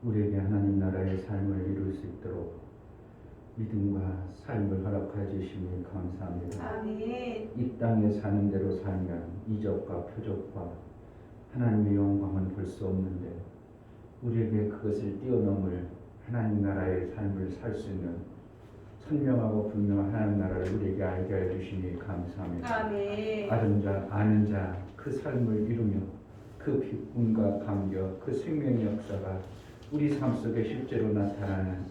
우리에게 하나님 나라의 삶을 이룰 수 있도록 믿음과 삶을 허락해 주시니 감사합니다. 아멘. 이 땅에 사는 대로 살면 이적과 표적과 하나님의 영광은 볼 수 없는데 우리에게 그것을 뛰어넘을 하나님 나라의 삶을 살 수 있는 선명하고 분명한 하나님 나라를 우리에게 알게 해주시니 감사합니다. 아멘. 아는 자 그 삶을 이루며 그 기쁨과 감격, 그 생명의 역사가 우리 삶 속에 실제로 나타나는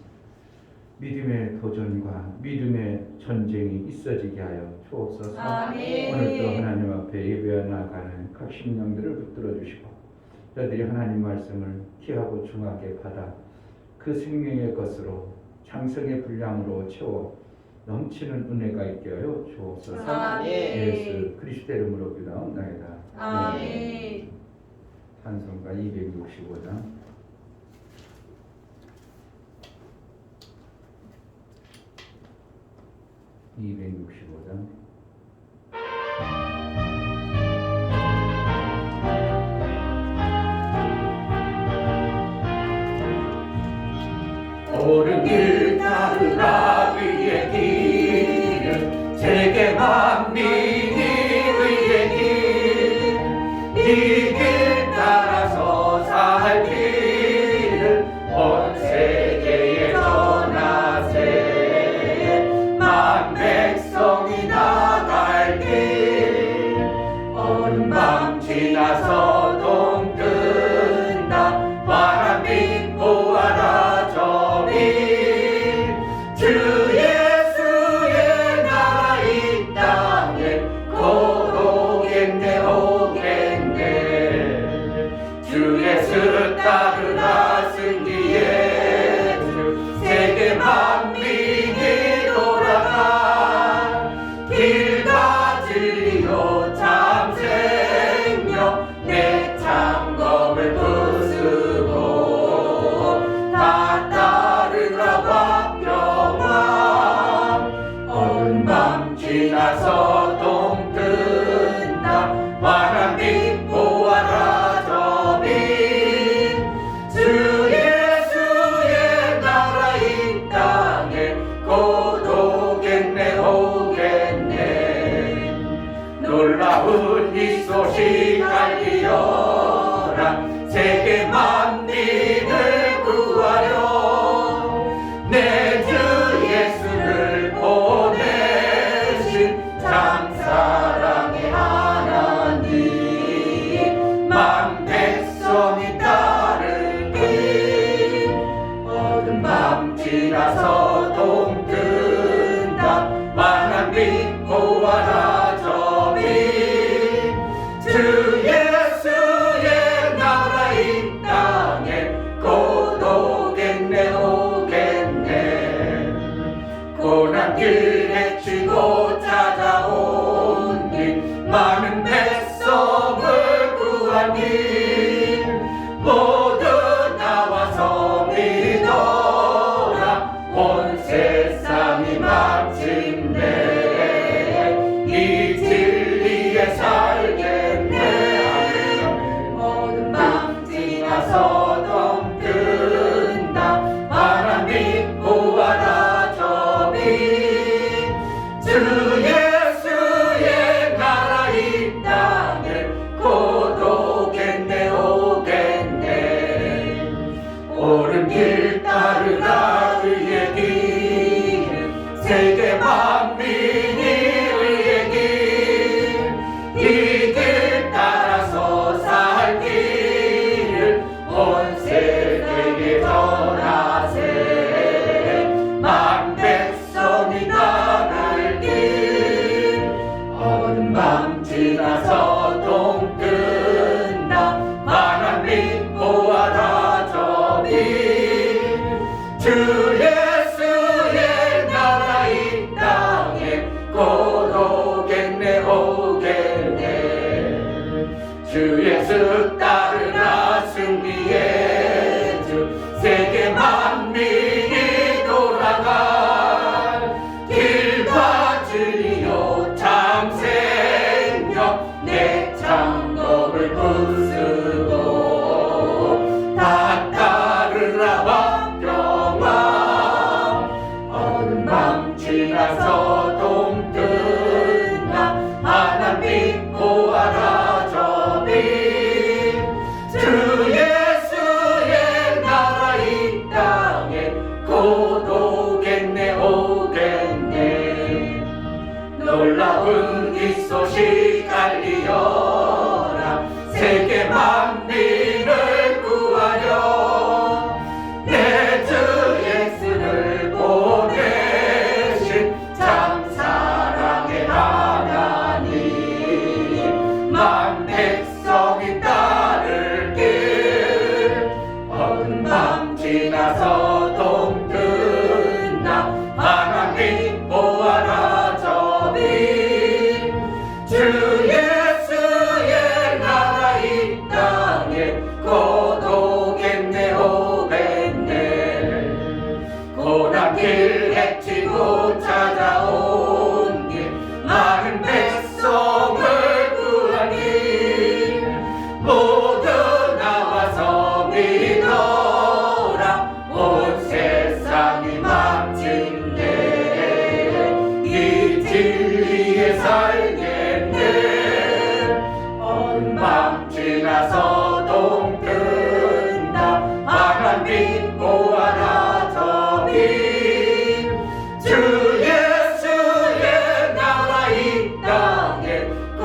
믿음의 도전과 믿음의 전쟁이 있어지게 하여 주옵소서. 아멘. 오늘도 하나님 앞에 예배해 나가는 각 심령들을 붙들어 주시고 저들이 하나님 말씀을 귀하고 중하게 받아 그 생명의 것으로 장성의 분량으로 채워 넘치는 은혜가 있게 하여 주옵소서. 아멘. 예수 그리스도 이름으로 기도하옵나이다. 아멘. 찬송가 265장 265장 옳은 길 따르라 의의 길은 세계 만민이 의의 길, 이 길 따라서 살 길을 온 세계에 전하세. 만 백성이 나갈 길, 어른 밤 지나서 동 뜬다. 바람 빛보아라 주 예수의 나라 이 땅에 곧 오겠네 오겠네. 주 예수 따르라 승리의 주, 세계 만민이 돌아가. 길과 진리요 참 생명 내 창검을 부수고 다 따르라 지나서 동 뜬다. 바람 빛보아라 저 빛, 주 예수의 나라 이 땅에 곧 오겠네 오겠네. 놀라운 이 소식 알리어라. 세계 만민을 구하려 내 주 예수를 보내 참 사랑의 하나님. 만 백성이 따를 길, 어두운 밤 지나서 동 뜬다. 바람 빛보아라 저 빛, 주 예수의 나라 이 땅에 곧 오겠네 오겠네. 고난 길 헤치고 찾아온 길, 많은 백성을 구한 길, 모두 나와서 믿어라. 온 세상이 마침내 이 진리에 살겠네. 어두운 밤 지나서 동 뜬다. 바람 빛보아라 저 빛, 주 예수의 나라 이 땅에 곧 오겠네 오겠네. 옳은 길 따르라 의의 길, 세계 만민이 의의 길, 이 길 따라서 살 길을 온 세계에 전하세. 만 백성이 나갈 길, 어두운 밤 지나서 동 뜬다. 바람 빛보아라 저 빛, 주 예수의 나라 이 땅에 곧 오겠네 오겠네. 주 예수 따르라 승리의 주, 세계 만민이 돌아가. 길과 진리요 참 생명 내 창검을 부수고 다 따르라 한 백성이 따를 길 어두운 밤 지나서 동뜬다 하나님 보아라 저기 주 예수의 나라 이 땅에 곧 오겠네 오겠네 고난길 헤치고 찾아온 길 많은 백성을 구하니 모두 나와서 믿어라 온 세상이 마침내 이 진리에 살겠네 어두운 밤 지나서 동뜬다 하나님 보아라 저기 주 예수의 나라 이 땅에 곧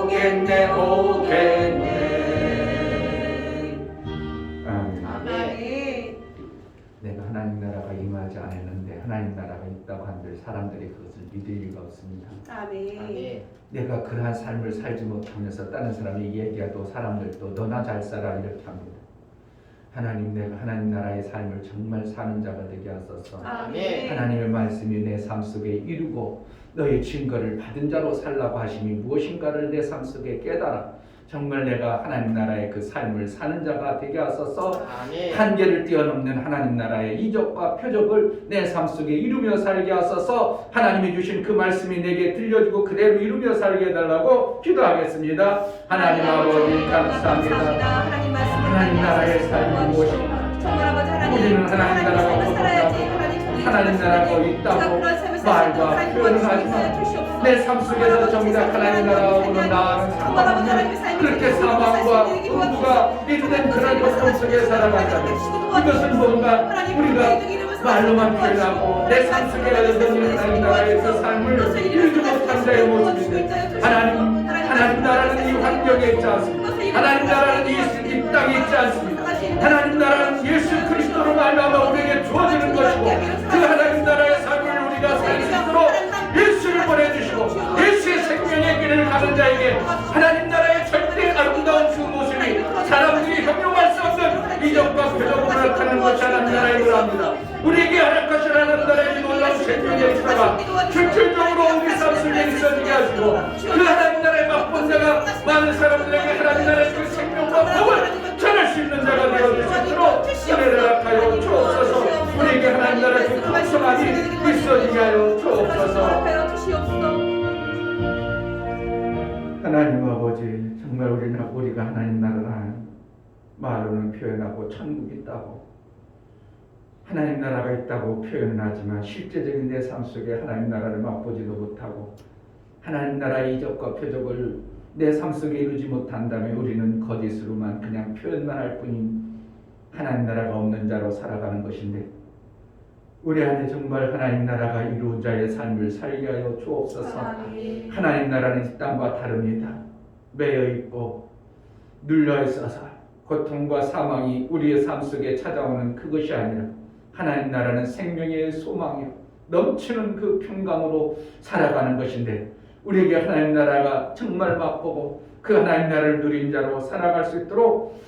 오겠네 오겠네 아멘. 아멘. 내가 하나님 나라가 임하지 않았는데 하나님 나라가 있다고 한들 사람들이 그것을 믿을 리가 없습니다. 아멘. 내가 그러한 삶을 살지 못하면서 다른 사람이 얘기해도 사람들도 너나 잘 살아 이렇게 합니다. 하나님 내가 하나님 나라의 삶을 정말 사는 자가 되게 하소서. 아멘. 하나님의 말씀이 내 삶 속에 이루고 너의 증거를 받은 자로 살라고 하심이 무엇인가를 내 삶 속에 깨달아 정말 내가 하나님 나라의 그 삶을 사는 자가 되게 하소서. 아멘 한계를 뛰어넘는 하나님 나라의 이적과 표적을 내 삶 속에 이루며 살게 하소서. 하나님이 주신 그 말씀이 내게 들려주고 그대로 이루며 살게 해달라고 기도하겠습니다. 하나님 아버지 감사합니다. 하나님 말씀 하나님 나라의 삶이 무엇인가? 정말 아버지 하나님 우리는 하나님 나라가 삶을 살아야지. 어떻다고 하나님 나라가 있다고 말과 표현을 하지만 내 삶 속에서 정작 하나님 나라하고는 나아가는 상관없는 그렇게 사망과 음부가 있는 그런 고통 속에 살아간다면 이것은 뭔가 우리가 말로만 표현하고 내 삶 속에 가져오는 하나님 나라의 그 삶을 이루지 못한 자의 모습인데 하나님 나라는 이 환경에 있지 않습니다. 하나님 나라는 이 땅에 있지 않습니다. 하나님 나라는 예수 그리스도로 말미암아 우리에게 주어지는 것이고 그 하나님 나라의 삶을 우리가 살 수 있도록 예수를 보내주시고 예수의 생명의 길을 가는 자에게 하나님 나라의 절대 아름다운 그 모습이 사람들이 형용할 수 없는 이적과 표적으로 나타나는 것이 하나님 나라의 일합니다. 우리에게 허락하신 하나님 나라의 놀라운 생명의 역사가 실질적으로 우리 삶 속에 있어지게 하시고 그 하나님 나라의 맛본 자가 많은 사람들에게 하나님 나라의 그 생명과 복을 전할 수 있는 자가 되어줄 수 있도록 은혜를 허락하여 주옵소서. 우리에게 하나님 나라의 그 풍성함이 있어지게 하여 주옵소서. 하나님 아버지 정말 우리가 하나님 나라를 말로는 표현하고 천국이 있다고 하나님 나라가 있다고 표현은 하지만 실제적인 내 삶 속에 하나님 나라를 맛보지도 못하고 하나님 나라의 이적과 표적을 내 삶 속에 이루지 못한다면 우리는 거짓으로만 그냥 표현만 할 뿐인 하나님 나라가 없는 자로 살아가는 것인데 우리 안에 정말 하나님 나라가 이루은 자의 삶을 살게 하여 주옵소서. 하나님 나라는 이 땅과 다릅니다. 매여 있고 눌려 있어서 고통과 사망이 우리의 삶 속에 찾아오는 그것이 아니라 하나님 나라는 생명의 소망이요 넘치는 그 평강으로 살아가는 것인데 우리에게 하나님 나라가 정말 맛보고 그 하나님 나라를 누린 자로 살아갈 수 있도록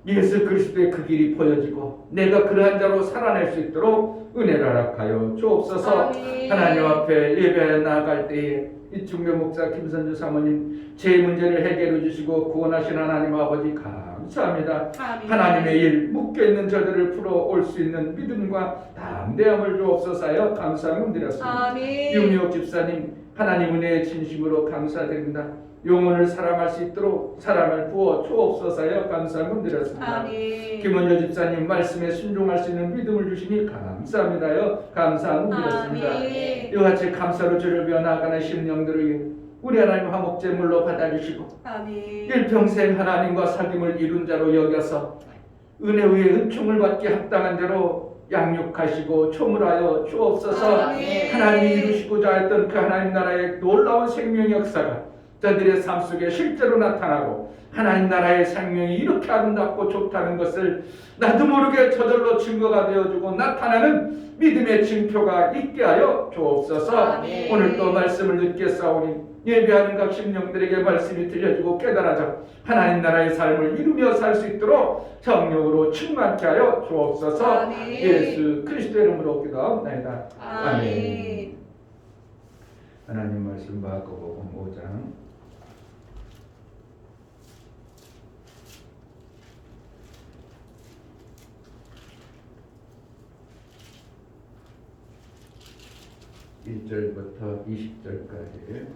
예수 그리스도의 그 길이 보여지고 내가 그러한 자로 살아낼 수 있도록 은혜를 허락하여 주옵소서. 하나님 앞에 예배하여 나아갈 때에 이충배 목사 김선주 사모님 제 문제를 해결해 주시고 구원하신 하나님 아버지 감사합니다. 하나님의 일 묶여있는 저들을 풀어올 수 있는 믿음과 담대함을 주옵소서하여 감사함을 드렸습니다. 유미옥 집사님 하나님 은혜의 진심으로 감사드립니다. 영혼을 사랑할 수 있도록 사랑을 부어 주옵소서하여 감사함을 드렸습니다. 김원효 집사님 말씀에 순종할 수 있는 믿음을 주시니 감사합니다요. 감사함을 드렸습니다. 이와 같이 감사로 주를 비워 나아가는 심령들을 우리 하나님 화목제물로 받아주시고 일평생 하나님과 사귐을 이룬 자로 여겨서 은혜 위에 은총을 받기 합당한 자로 양육하시고 초물하여 주옵소서. 하나님이 이루시고자 했던 그 하나님 나라의 놀라운 생명 역사가 저들의 삶 속에 실제로 나타나고 하나님 나라의 생명이 이렇게 아름답고 좋다는 것을 나도 모르게 저절로 증거가 되어주고 나타나는 믿음의 징표가 있게 하여 주옵소서. 오늘 또 말씀을 듣겠사오니 예배하는 각 심령들에게 말씀이 들려주고 깨달아져 하나님 나라의 삶을 이루며 살 수 있도록 성령으로 충만케 하여 주옵소서. 아멘. 예수 그리스도의 이름으로 기도하옵나이다. 아멘. 하나님 말씀 마가복음 5장 1절부터 20절까지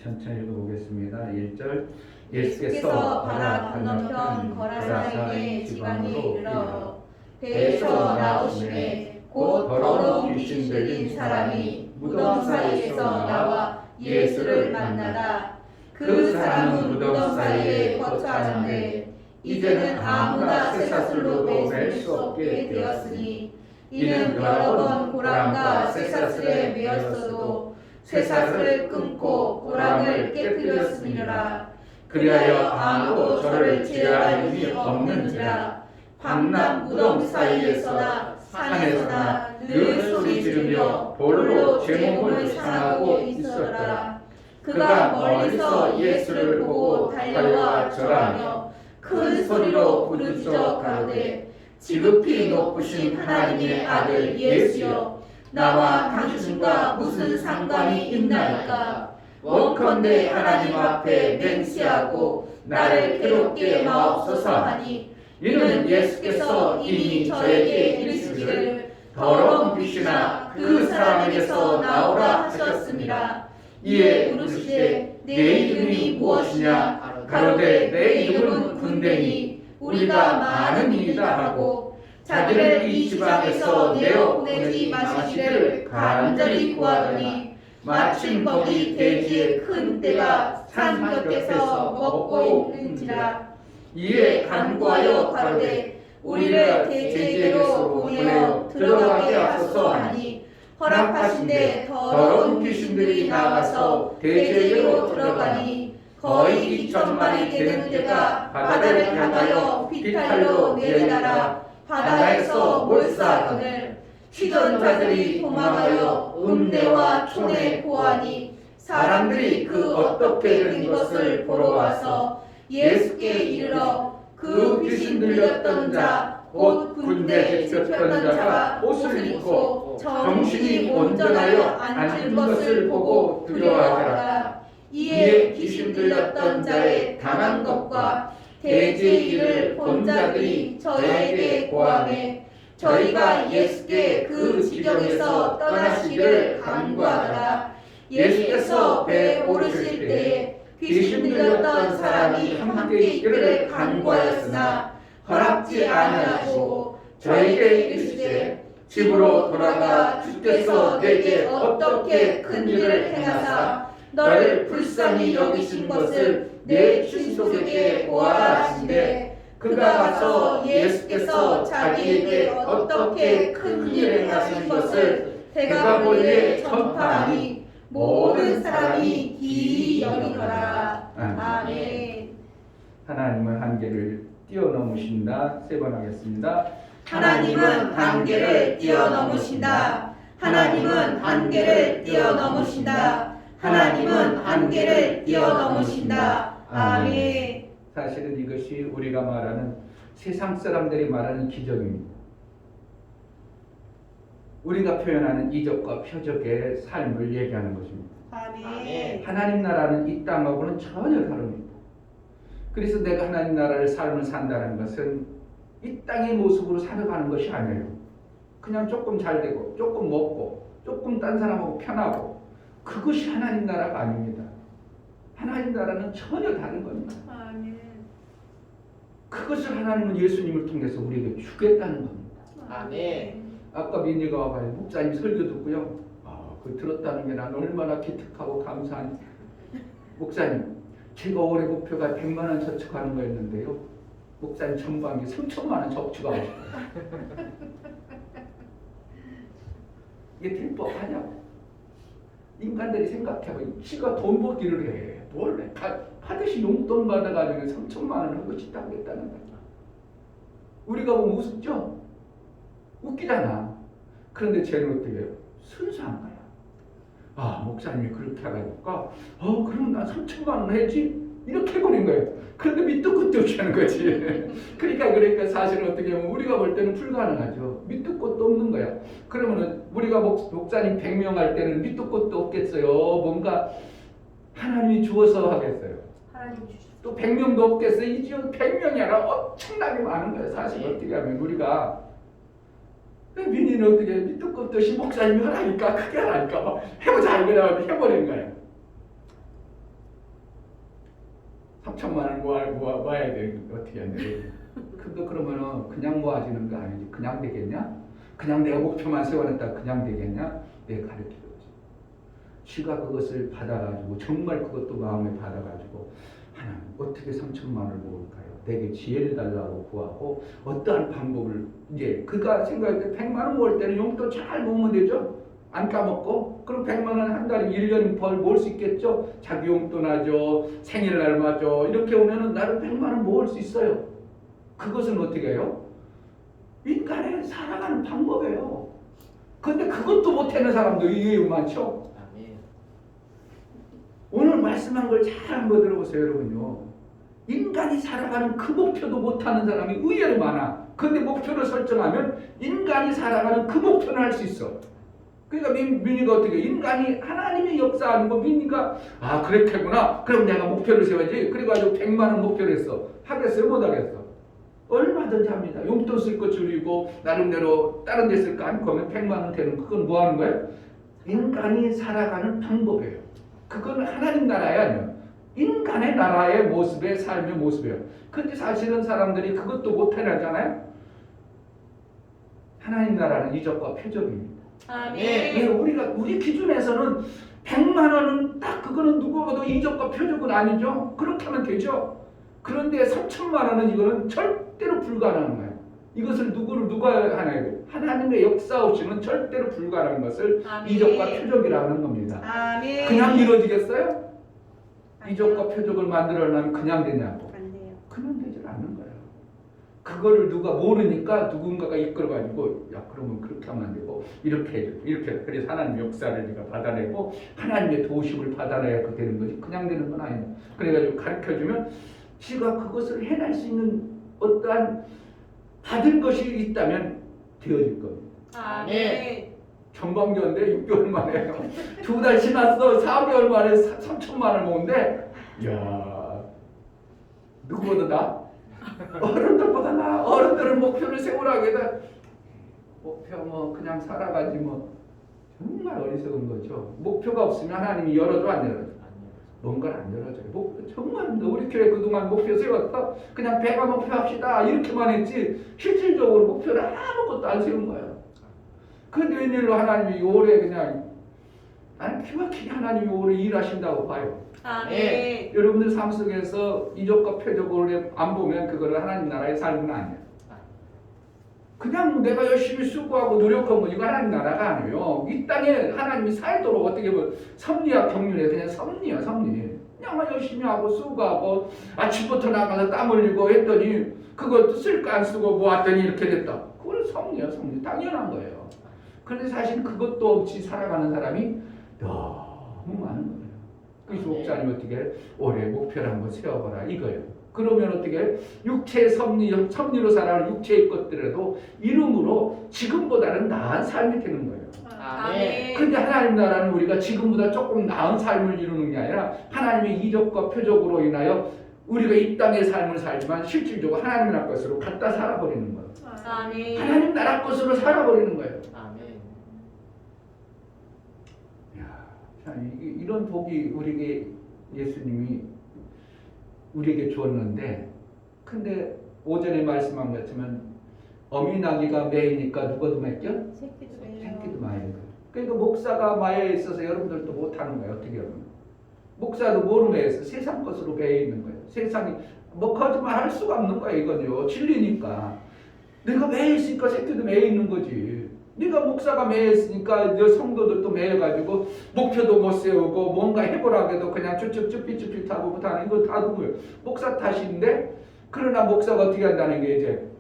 천천히 읽어보겠습니다. 1절 예수께서 바다 건너편 거라사의 지방에 이르러 배에서 나오시매 곧 더러운 귀신 들린 사람이 무덤 사이에서 나와 예수를 만나다. 그 사람은 무덤 사이에 거처하는데 이제는 아무나 쇠사슬로 맬 수 없게 되었으니 이는 여러 번 고랑과 쇠사슬에 매였어도 쇠사슬을 끊고 고랑을 깨뜨렸음이라. 그리하여 아무도 저를 제어할 힘이 없는지라. 밤낮 무덤 사이에서나 산에서나 늘 소리 지르며 돌로 제 몸을 상하고 있었더라. 그가 멀리서 예수를 보고 달려와 절하며 큰 소리로 부르짖어 가로되 지극히 높으신 하나님의 아들 예수여, 나와 당신과 무슨 상관이 있나이까? 원컨대 하나님 앞에 맹세하고 나를 괴롭게 마옵소서 하니, 이는 예수께서 이미 저에게 이르시기를 더러운 귀신아 그 사람에게서 나오라 하셨습니다. 이에 물으시되 내 이름이 무엇이냐? 가로되 내 이름은 군대니 우리가 많은 이다 하고 자기를 이 지방에서 내어 보내지 마시기를 간절히 구하더니 마침 거기 대지에 큰 떼가 산 곁에서 먹고 있는지라. 이에 간구하여 가로되 우리를 대지에게로 보내어 들어가게 하소서 하니 허락하신데 더러운 귀신들이 나가서 대지에게로 들어가니 거의 2,000마리 되는 떼가 바다를 향하여 비탈로 내려라 바다에서 몰사하거늘 치던 자들이 도망하여 음내와 촌에 보아니 사람들이 그 어떻게 된 것을 보러 와서 예수께 이르러 그 귀신 들렸던 자 곧 군대에 집혔던 자가 옷을 입고 정신이 온전하여 앉은 것을 보고 두려워하더라. 이에 귀신 들렸던 자의 당한 것과 대지의 일을 본 자들이 저희에게 고하매 저희가 예수께 그 지경에서 떠나시기를 간구하더라. 예수께서 배에 오르실 때에 귀신 들렸던 사람이 함께 있기를 간구하였으나 허락지 아니하시고 저에게 이르시되 집으로 돌아가 주께서 내게 어떻게 큰 일을 행하사 너를 불쌍히 여기신 것을 내 친속에게 보아라 하시되 그가 가서 예수께서 자기에게 어떻게 큰 일을 행하신 것을 대가볼에 전파하니 모든 사람이 기이 여기더라. 아멘. 하나님은 한계를 뛰어넘으신다. 3번 하겠습니다. 하나님은 한계를 뛰어넘으신다. 하나님은 한계를 뛰어넘으신다. 하나님은 한계를 뛰어넘으신다. 아멘. 사실은 이것이 우리가 말하는 세상 사람들이 말하는 기적입니다. 우리가 표현하는 이적과 표적의 삶을 얘기하는 것입니다. 아멘. 하나님 나라는 이 땅하고는 전혀 다릅니다. 그래서 내가 하나님 나라의 삶을 산다는 것은 이 땅의 모습으로 살아가는 것이 아니에요. 그냥 조금 잘 되고 조금 먹고 조금 딴 사람하고 편하고 그것이 하나님 나라가 아닙니다. 하나님 나라는 전혀 다른 겁니다. 아멘. 그것을 하나님은 예수님을 통해서 우리에게 주겠다는 겁니다. 아멘. 아까 민희가 와봐요. 목사님 설교 듣고요. 그 들었다는 게 난 얼마나 기특하고 감사한. 목사님, 제가 올해 목표가 100만 원 저축하는 거였는데요. 목사님 전반기 3천만 원 저축하고 싶어요. 이게 될 법하냐고. 인간들이 생각해봐. 지가 돈 벌기를 해. 뭘 해. 하듯이 용돈 받아가지고 3천만 원 하고 싶다고 했다는 거야. 우리가 보면 우습죠? 웃기잖아. 그런데 쟤는 어떻게 해요? 순수한 거야. 아, 목사님이 그렇게 하니까 그럼 난 3천만 원 해야지 이렇게 해버린 거예요. 그런데 밑도 끝도 없이 하는 거지. 그러니까 사실은 어떻게 보면 우리가 볼 때는 불가능하죠. 밑도 끝도 없는 거야. 그러면은 우리가 목사님 100명 할 때는 밑도 끝도 없겠어요. 뭔가 하나님이 주어서 하겠어요. 하나님 주셨어요. 또 100명도 없겠어요. 이 지역 100명이 아니라 엄청나게 많은 거예요. 사실 어떻게 하면 우리가 민희는 어떻게 밑도 끝도 없이 목사님이 하라니까 크게 하라니까 막 해보자 이거라고 해버린 거예요. 3천만 원 모아야 돼. 어떻게 해야 돼? 근데 그러면은 그냥 모아지는 거 아니지. 그냥 되겠냐? 그냥 내가 목표만 세워놨다 그냥 되겠냐? 내가 가르쳐줬지. 지가 그것을 받아가지고 정말 그것도 마음에 받아가지고 하나님 어떻게 3천만 원을 모을까요? 내게 지혜를 달라고 구하고 어떠한 방법을 이제 그가 생각할 때 100만 원 모을 때는 용돈 잘 모으면 되죠. 안 까먹고 그럼 100만 원 한 달에 1년 벌 모을 수 있겠죠. 자기 용돈 하죠. 생일날 맞죠. 이렇게 오면은 나를 100만 원 모을 수 있어요. 그것은 어떻게 해요? 인간의 살아가는 방법이에요. 근데 그것도 못하는 사람도 의외로 많죠. 아멘. 오늘 말씀한 걸 잘 한번 들어보세요, 여러분요. 인간이 살아가는 그 목표도 못하는 사람이 의외로 많아. 근데 목표를 설정하면 인간이 살아가는 그 목표는 할 수 있어. 그러니까 민희가 어떻게 인간이 하나님의 역사 아니고 민희가 그렇겠구나. 그럼 내가 목표를 세워야지. 그래가지고 100만 원 목표를 했어. 하겠어요? 못하겠어? 얼마든지 합니다. 용돈 쓸 거 줄이고 나름대로 다른 데 쓸 거 안 거면 100만 원 되는 그건 뭐 하는 거예요? 인간이 살아가는 방법이에요. 그건 하나님 나라에 아니에요. 인간의 나라의 모습의 삶의 모습이에요. 근데 사실은 사람들이 그것도 못해내잖아요. 하나님 나라는 이적과 표적입니다. 아멘. 우리 기준에서는 100만 원은 딱 그거는 누구보다 이적과 표적은 아니죠. 그렇게 하면 되죠. 그런데 3천만 원은 이거는 절대로 불가능한 거예요. 이것을 누가 하나요? 하나님의 역사 없이는 절대로 불가능한 것을 아멘. 이적과 표적이라고 하는 겁니다. 아멘. 그냥 이루어지겠어요? 이적과 표적을 만들어내면 그냥 되냐고. 안 돼요. 그냥 되질 않는 거예요. 그거를 누가 모르니까 누군가가 이끌어가지고 그러면 그렇게 하면 안 되고 이렇게 해줘. 이렇게 그래서 하나님의 역사를 네가 받아내고 하나님의 도우심을 받아내야 그 되는 거지. 그냥 되는 건 아니에요. 그래가지고 가르쳐주면 지가 그것을 해낼 수 있는 어떠한 받은 것이 있다면 되어질 겁니다. 아멘. 전방교인데 6개월 만에 2달 지났어. 4개월 만에 3천만 원을 모은데 이야 누구보다 나? 어른들보다 나. 어른들은 목표를 세우라고 해도 목표 뭐 그냥 살아가지 뭐 정말 어리석은 거죠. 목표가 없으면 하나님이 열어줘 안 열어줘? 뭔가를 안 열어줘요. 정말 우리 교회 그동안 목표 세웠다. 그냥 배가 목표합시다 이렇게만 했지 실질적으로 목표를 아무것도 안 세운 거예요. 그런데 웬일로 하나님이 올해 그냥 나는 기막히게 하나님이 올해 일하신다고 봐요. 아멘. 여러분들 삶 속에서 이적과 표적을 안 보면 그거는 하나님 나라의 삶은 아니에요. 그냥 내가 열심히 수고하고 노력하면 이거 하나님 나라가 아니에요. 이 땅에 하나님이 살도록 어떻게 보면 섭리와 경륜에 그냥 섭리야 섭리. 그냥 열심히 하고 수고하고 아침부터 나가서 땀 흘리고 했더니 그것도 쓸 거 안 쓰고 모았더니 이렇게 됐다. 그건 섭리야 섭리. 당연한 거예요. 그런데 사실 그것도 없이 살아가는 사람이 너무 많은 거예요. 그래서 목사님 어떻게 올해 목표를 한번 세워봐라 이거예요. 그러면 어떻게 육체의 섭리로 살아가는 육체의 것들에도 이름으로 지금보다는 나은 삶이 되는 거예요. 아멘. 근데 하나님 나라는 우리가 지금보다 조금 나은 삶을 이루는 게 아니라 하나님의 이적과 표적으로 인하여 우리가 이 땅의 삶을 살지만 실질적으로 하나님 나라 것으로 갖다 살아버리는 거예요. 아멘. 하나님 나라 것으로 살아버리는 거예요. 아멘. 참 이런 복이 우리에게 예수님이 우리에게 주었는데, 근데 오전에 말씀한 것처럼 어미나귀가 매이니까 누가도 맡겨? 새끼도 마요. 그러니까 목사가 마에 있어서 여러분들도 못하는 거예요. 어떻게 하면 목사도 뭐로 매여 있어? 세상 것으로 매여 있는 거예요. 세상이 뭐 거짓말 할 수가 없는 거예요. 이건요 진리니까. 내가 매여 있으니까 새끼도 매여 있는 거지. 네가 목사가 매여 있으니까 성도들도 매여가지고 목표도 못 세우고 뭔가 해보라고 해도 그냥 쭈삐쭈삐 하고 못하는 이거 다 누구예요? 목사 탓인데, 그러나 목사가 어떻게 한다는 게 이제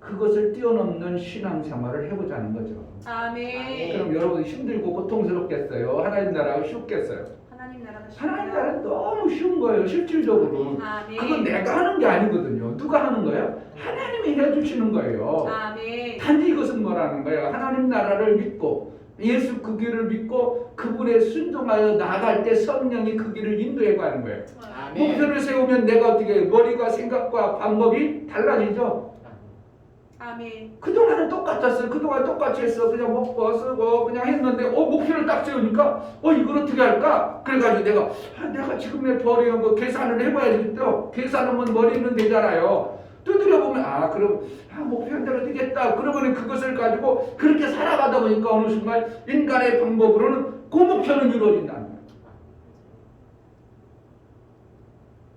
그것을 뛰어넘는 신앙생활을 해보자는 거죠. 아멘. 그럼 여러분 힘들고 고통스럽겠어요? 하나님 나라가 쉽겠어요? 하나님 나라가 하나님 나라는 너무 쉬운 거예요. 실질적으로. 아멘. 그건 내가 하는 게 아니거든요. 누가 하는 거예요? 하나님이 해주시는 거예요. 아멘. 단지 이것은 뭐라는 거예요? 하나님 나라를 믿고 예수 그 길을 믿고 그분의 순종하여 나아갈 때 성령이 그 길을 인도해 가는 거예요. 아멘. 목표를 세우면 내가 어떻게 머리가 생각과 방법이 달라지죠. 아멘. 그동안은 똑같았어요. 그동안 똑같이 했어. 그냥 먹고 쓰고 그냥 했는데 목표를 딱 세우니까 이걸 어떻게 할까? 그래가지고 내가 지금 내 버리는 거 계산을 해봐야겠다. 계산하면 머리는 되잖아요. 두드려보면 그럼 목표한 대로 되겠다. 그러면 그것을 가지고 그렇게 살아가다 보니까 어느 순간 인간의 방법으로는 그 목표는 이루어진다는 거예요.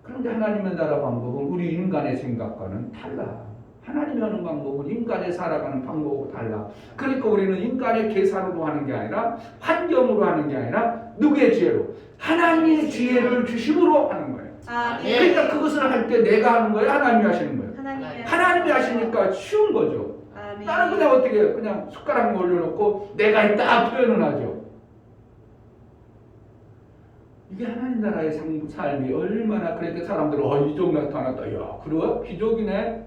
그런데 하나님의 나라 방법은 우리 인간의 생각과는 달라. 하나님이 하는 방법은 인간의 살아가는 방법하고 달라. 그러니까 우리는 인간의 계산으로 하는 게 아니라 환경으로 하는 게 아니라 누구의 지혜로? 하나님의 지혜를 주심으로 하는 거예요. 아멘. 그러니까 그것을 할 때 내가 하는 거예요? 하나님이 하시는 거예요? 하나님이 하시니까 쉬운 거죠. 아멘. 나는 그냥 어떻게 그냥 숟가락 올려놓고 내가 있다 표현을 하죠. 이게 하나님 나라의 삶이 얼마나 그러니까 사람들은 이족 나타났다. 야 그래요? 기적이네.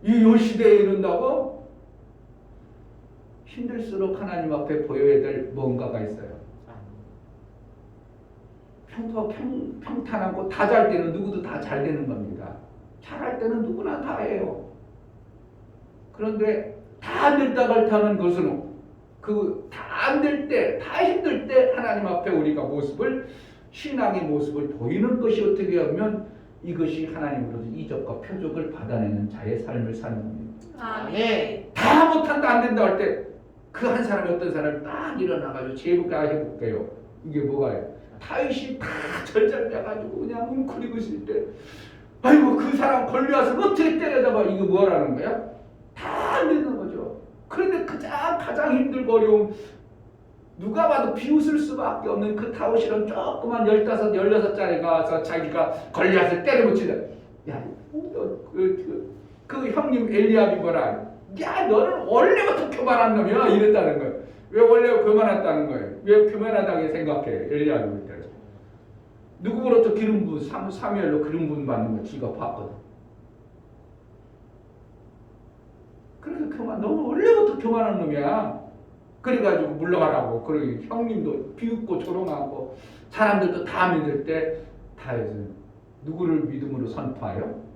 이 시대에 이른다고? 힘들수록 하나님 앞에 보여야 될 뭔가가 있어요. 평탄하고 다 잘 때는 누구도 다 잘 되는 겁니다. 잘할 때는 누구나 다 해요. 그런데 다 안 될다갈 타는 것은 다 안 될 때, 다 힘들 때 하나님 앞에 우리가 신앙의 모습을 보이는 것이 어떻게 하면 이것이 하나님으로부터 이적과 표적을 받아내는 자의 삶을 사는 겁니다. 아멘. 다 못한다 안 된다 할 때 그 한 사람이 어떤 사람이 딱 일어나가지고 제가 해볼게요. 이게 뭐가요? 다윗이 다 절절해가지고 그냥 웅크리고 있을 때 아이고 그 사람 걸려와서 어떻게 때려잡아 이거 뭐라는 거야? 다 안 되는 거죠. 그런데 가장 힘들고 어려움 누가 봐도 비웃을 수밖에 없는 그 다윗이란 조그만 15, 16짜리가 와서 자기가 걸려와서 때려붙이다. 야, 그 형님 엘리압이 뭐라? 야, 너는 원래부터 교만한 놈이야 이랬다는 거예요. 왜 원래 교만했다는 거예요? 왜 교만하다고 생각해? 엘리압이 볼 때. 누구로부터 기름 부은 사무엘로 기름 부음 받는 거 지가 봤거든. 그래서 너는 원래부터 교만한 놈이야. 그래가지고 물러가라고. 그리고 형님도 비웃고 조롱하고 사람들도 다 믿을 때 다윗은 누구를 믿음으로 선포하여?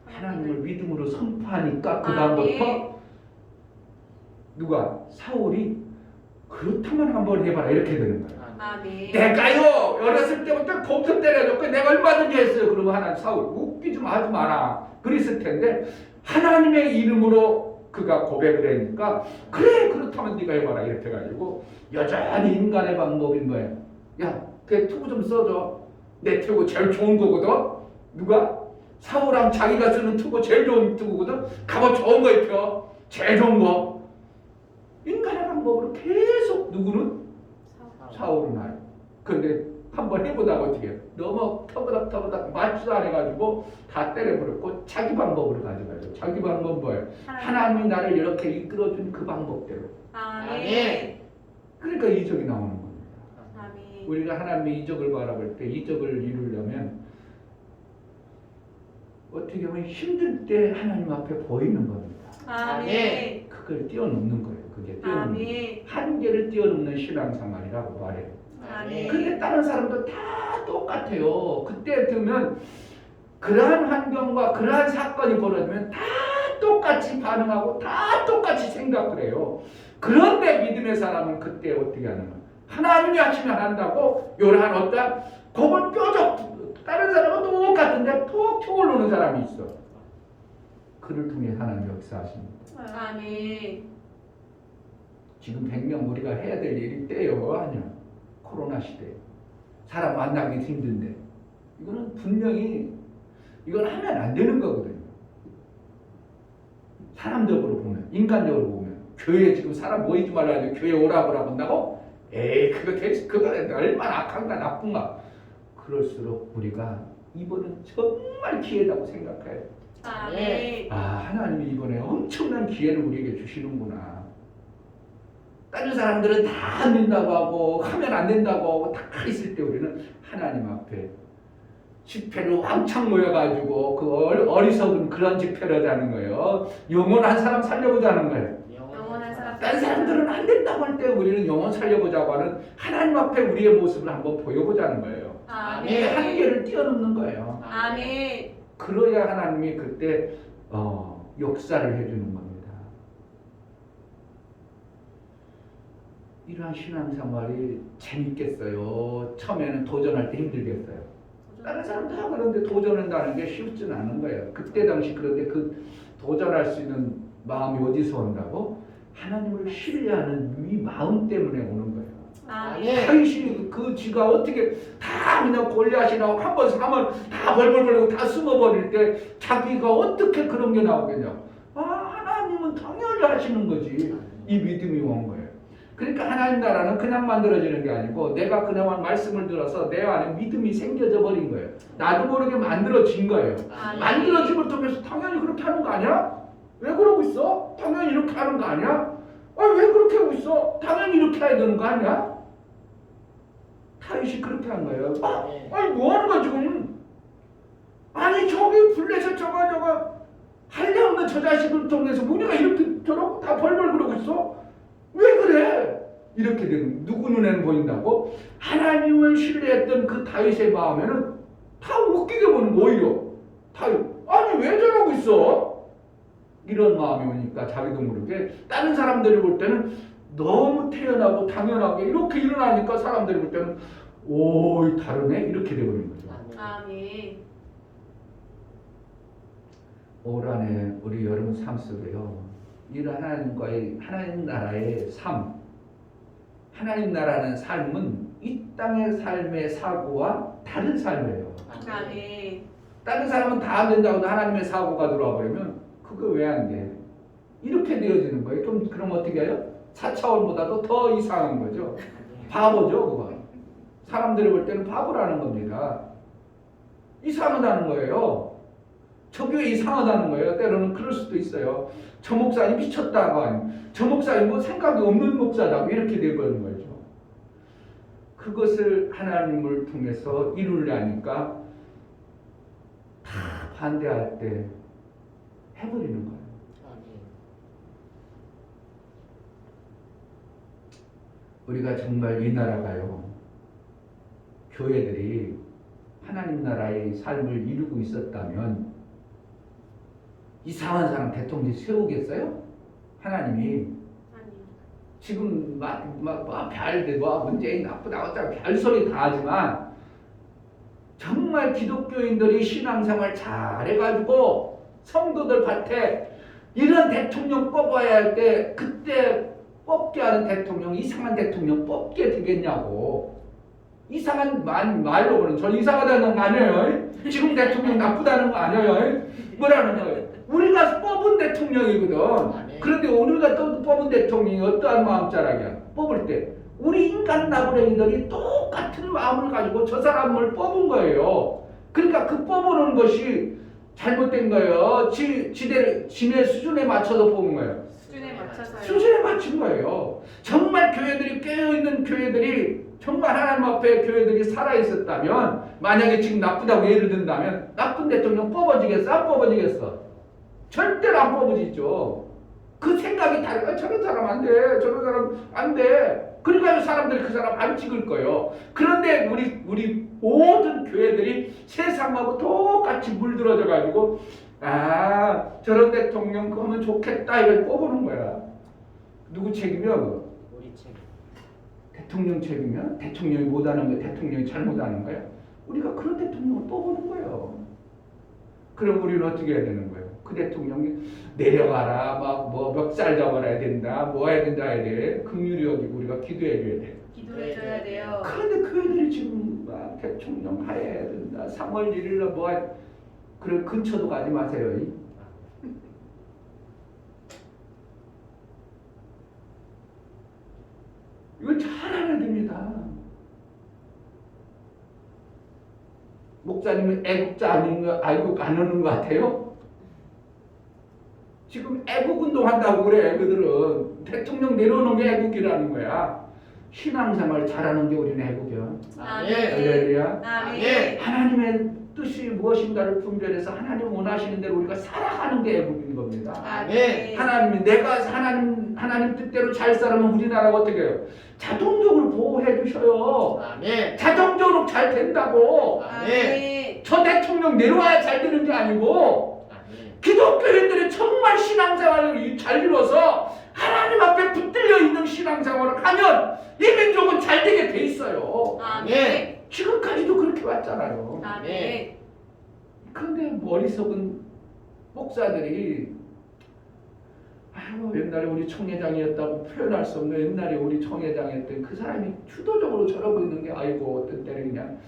하나님을 믿음으로 선포하니까 그 다음부터 누가? 사울이 그렇다면 한번 해봐라 이렇게 되는 거야. 아멘. 내가요 어렸을 때부터 곰손 때려줬고 내가 얼마든지 했어요. 그러면 하나님 사울 웃기지 하지 마라 그랬을 텐데 하나님의 이름으로 그가 고백을 하니까 그래 그렇다면 네가 해봐라 이렇게 해가지고 여전히 인간의 방법인 거예요. 야 그 투구 좀 써줘. 내 투구 제일 좋은 거거든. 누가? 사울랑 자기가 쓰는 투구 제일 좋은 투구거든. 갑옷 좋은 거 입혀. 제일 좋은 거. 인간의 방법으로 계속 누구는? 사울은 하요. 그런데 한번 해보다가 어떻게 해요? 너무 터그닥 맞지도 안 해가지고 다 때려버렸고 자기 방법으로 가져가죠. 자기 방법은 뭐예요? 하나님이 나를 이렇게 이끌어준 그 방법대로. 아멘. 그러니까 이적이 나오는 겁니다. 아멘. 우리가 하나님의 이적을 바라볼 때 이적을 이루려면 어떻게 보면 힘들 때 하나님 앞에 보이는 겁니다. 아멘. 그걸 뛰어넘는 거예요. 그게 뛰어넘는 아멘. 한계를 뛰어넘는 신앙생활이라고 말해요. 아멘. 근데 다른 사람도 다 똑같아요. 그때 되면 그러한 환경과 그러한 사건이 벌어지면 다 똑같이 반응하고 다 똑같이 생각을 해요. 그런데 믿음의 사람은 그때 어떻게 하는 거예요? 하나님이 하시면 한다고 요란 어떤 그걸 뾰족 다른 사람은 똑같은데 톡 오르는 사람이 있어. 그를 통해 하나님 역사하십니다. 아멘. 지금 100명 우리가 해야 될 일이 때요 아니야. 코로나 시대 사람 만나기 힘든데 이거는 분명히 이건 하면 안 되는 거거든요. 사람적으로 보면 인간적으로 보면 교회에 지금 사람 모이지 말라고 교회 오라고 한다고? 에이 그거 얼마나 악한가 나쁜가. 그럴수록 우리가 이번은 정말 기회라고 생각해요. 아멘. 아, 하나님이 이번에 엄청난 기회를 우리에게 주시는구나. 다른 사람들은 다 안 된다고 하고 하면 안 된다고 하고 다 있을 때 우리는 하나님 앞에 집회를 왕창 모여가지고 그 어리석은 그런 집회를 하는 거예요. 영원한 사람 살려보자는 거예요. 영원한 사람. 다른 사람들은 안 된다고 할 때 우리는 영원 살려보자고 하는 하나님 앞에 우리의 모습을 한번 보여보자는 거예요. 이 아멘. 한계를 뛰어넘는 거예요. 아멘. 그러야 하나님이 그때 역사를 해주는 겁니다. 이러한 신앙생활이 재밌겠어요? 처음에는 도전할 때 힘들겠어요? 다른 사람도 하고 그런데 도전한다는 게 쉽지는 않은 거예요. 그때 당시 그런데 그 도전할 수 있는 마음이 어디서 온다고? 하나님을 신뢰하는 이 마음 때문에 오는 거예요. 아멘. 당시 그 지가 어떻게 다 그냥 골리앗이라고 한번 사면 다 벌벌 벌고 다 숨어버릴 때 자기가 어떻게 그런 게 나오겠냐? 아, 하나님은 당연히 하시는 거지. 이 믿음이 온 거예요. 그러니까 하나님 나라는 그냥 만들어지는 게 아니고 내가 그냥 말씀을 들어서 내 안에 믿음이 생겨져 버린 거예요. 나도 모르게 만들어진 거예요. 아멘. 만들어짐을 통해서 당연히 그렇게 하는 거 아니야? 왜 그러고 있어? 당연히 이렇게 하는 거 아니야? 왜 그렇게 하고 있어? 당연히 이렇게 해야 되는 거 아니야? 다윗이 그렇게 한 거예요. 아니 뭐 하는 거야 지금? 아니 저기 블레셋 저거 할례 없는 저 자식을 통해서 우리가 이렇게 저러고 다 벌벌 그러고 있어? 왜 그래? 이렇게 되는 누구 눈에는 보인다고? 하나님을 신뢰했던 그 다윗의 마음에는 다 웃기게 보는 거 오히려 다윗 아니 왜 저러고 있어? 이런 마음이 오니까 자기도 모르게 다른 사람들이 볼 때는 너무 태연하고 당연하게 이렇게 일어나니까 사람들이 볼 때는 오 다르네 이렇게 되버리는 거죠. 아멘. 올 한해 우리 여러분 삶 속에요. 이런 하나님 나라의 삶, 하나님 나라는 삶은 이 땅의 삶의 사고와 다른 삶이에요. 아멘. 다른 사람은 다 안 된다고 하나님의 사고가 들어와 버리면 그거 왜 안 돼? 이렇게 되어지는 거예요. 그럼 어떻게 해요? 4차원보다도 더 이상한 거죠. 바보죠, 그거. 사람들이 볼 때는 바보라는 겁니다. 이상하다는 거예요. 저 교회 이상하다는 거예요. 때로는 그럴 수도 있어요. 저 목사님 미쳤다고 하니, 저 목사님 뭐 생각이 없는 목사라고 이렇게 되어버리는 거죠. 그것을 하나님을 통해서 이루려니까 다 반대할 때 해버리는 거예요. 우리가 정말 이 나라가요, 교회들이 하나님 나라의 삶을 이루고 있었다면 이상한 사람 대통령 세우겠어요? 하나님이 지금 별들 문재인 나쁘다 어쩌고 별소리 다 하지만 정말 기독교인들이 신앙생활 잘해가지고 성도들 밭에 이런 대통령 뽑아야 할 때 그때 뽑게 하는 대통령 이상한 대통령 뽑게 되겠냐고. 이상한 말로 보는 저 이상하다는 거 아니에요. 지금 대통령 나쁘다는 거 아니에요. 뭐라는 거예요? 우리가 뽑은 대통령이거든. 그런데 우리가 또 뽑은 대통령이 어떠한 마음자락이야. 뽑을 때 우리 인간 나부랭이들이 똑같은 마음을 가지고 저 사람을 뽑은 거예요. 그러니까 그 뽑아놓은 것이 잘못된 거예요. 지네 수준에 맞춰서 뽑은 거예요. 수준에 맞춘 거예요. 정말 교회들이 깨어있는 교회들이 정말 하나님 앞에 교회들이 살아있었다면 만약에 지금 나쁘다고 예를 든다면 나쁜 대통령 뽑아지겠어? 안 뽑아지겠어? 절대로 안 뽑아지죠. 그 생각이 다르다. 저런 사람 안 돼. 저런 사람 안 돼. 그러니까 사람들이 그 사람 안 찍을 거예요. 그런데 우리 모든 교회들이 세상하고 똑같이 물들어져 가지고 저런 대통령 그러면 좋겠다 이걸 뽑아놓은 거야. 누구 책임이야 그거? 우리 책임. 대통령 책임이야? 대통령이 못하는 거 대통령이 잘못하는 거야? 우리가 그런 대통령을 뽑아놓은 거예요. 그럼 우리는 어떻게 해야 되는 거예요? 그 대통령이 내려가라 막 멱살 잡아야 된다 뭐 해야 된다 해야 돼. 긍휼히 여기고 우리가 기도해 줘야 돼. 기도해줘야 돼요. 그런데 그 애들이 지금 막 대통령 하해야 된다 3월 1일날 그래 근처도 가지 마세요. 이걸 잘 알아야 됩니다. 목사님은 애국자 아닌 거 알고 안 오는 것 같아요? 지금 애국 운동한다고 그래. 애국들은 대통령 내려오는 게 애국이라는 거야. 신앙생활 잘하는 게 우리는 애국이야. 아멘. 할렐루야. 아멘. 하나님의 뜻이 무엇인가를 분별해서 하나님 원하시는 대로 우리가 살아가는 게 애국인 겁니다. 아멘. 하나님이 내가 하나님 뜻대로 잘 살면 우리나라가 어떻게 해요? 자동적으로 보호해 주셔요. 아멘. 자동적으로 잘 된다고. 아멘. 저 대통령 내려와야 잘 되는 게 아니고 기독교인들이 정말 신앙생활을 잘 이뤄서 하나님 앞에 붙들려 있는 신앙생활을 하면 이 민족은 잘 되게 돼 있어요. 아멘. 지금까지도 그렇게 왔잖아요. 아멘. 그런데 어리석은 목사들이 아이고 옛날에 우리 총회장이었다고 표현할 수 없는 옛날에 우리 총회장이었던 그 사람이 주도적으로 저러고 있는 게 아이고 어떤 때는 그냥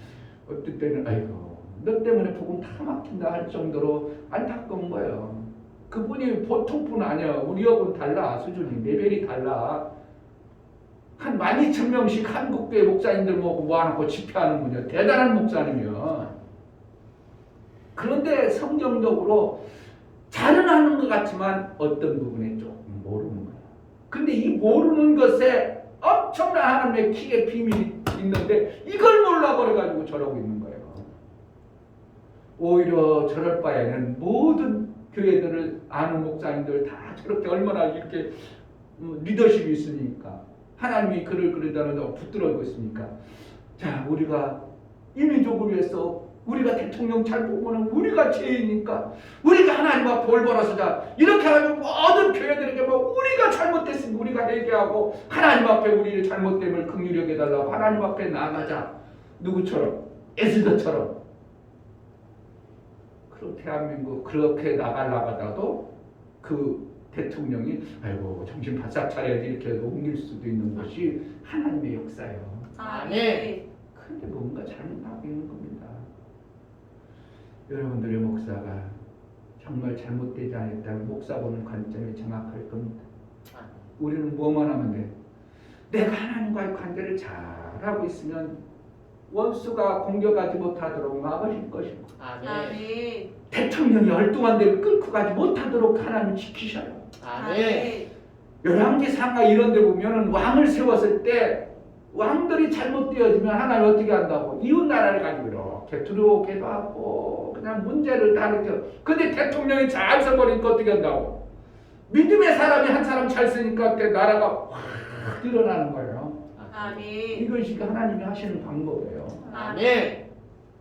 어떤 때는 아이고 너 때문에 복음 다 막힌다 할 정도로 안타까운 거예요. 그분이 보통 분 아니야. 우리하고는 달라. 수준이 레벨이 달라. 한 12,000명씩 한국교회 목사님들 모아놓고 집회하는 분이야. 대단한 목사님이야. 그런데 성경적으로 잘은 하는 것 같지만 어떤 부분에 조금 모르는 거야. 근데 이 모르는 것에 엄청난 하나님의 키의 비밀이 있는데 이걸 몰라버려가지고 저러고 있는 거예요. 오히려 저럴 바에는 모든 교회들을 아는 목사님들 다 저렇게 얼마나 이렇게 리더십이 있으니까 하나님이 그를 그러다는 붙들어고 있으니까 자 우리가 이 민족을 위해서 우리가 대통령 잘 보고는 우리가 죄이니까 우리가 하나님 앞에 올바라서 자 이렇게 해가지고 모든 교회들에게 우리가 잘못됐으니 우리가 회개하고 하나님 앞에 우리의 잘못됨을 긍휼히 여겨달라고 하나님 앞에 나아가자. 누구처럼? 에스더처럼. 그렇게 대한민국 그렇게 나가다가도 그 대통령이 아이고 정신 바싹 차려야지 이렇게 옮길 수도 있는 것이 하나님의 역사예요. 아멘. 그런데 뭔가 잘못하고 있는 겁니다. 여러분들의 목사가 정말 잘못되지 않았다면 목사 보는 관점이 정확할 겁니다. 우리는 뭐만 하면 돼? 내가 하나님과의 관계를 잘하고 있으면 원수가 공격하지 못하도록 막으실 것이고 아멘. 대통령이 엉뚱한 데를 끌고 가지 못하도록 하나님 지키셔요. 아멘. 열왕기상하 이런 데 보면은 왕을 세웠을 때 왕들이 잘못되어지면 하나님 어떻게 한다고? 이웃 나라를 가지고 이렇게 들어오기도 하고 그냥 문제를 다 이렇게 근데 대통령이 잘 서버리니까 어떻게 한다고? 믿음의 사람이 한 사람 잘 쓰니까 그 나라가 확 일어나는 거예요. 아멘. 이것이 하나님이 하시는 방법이에요. 아멘.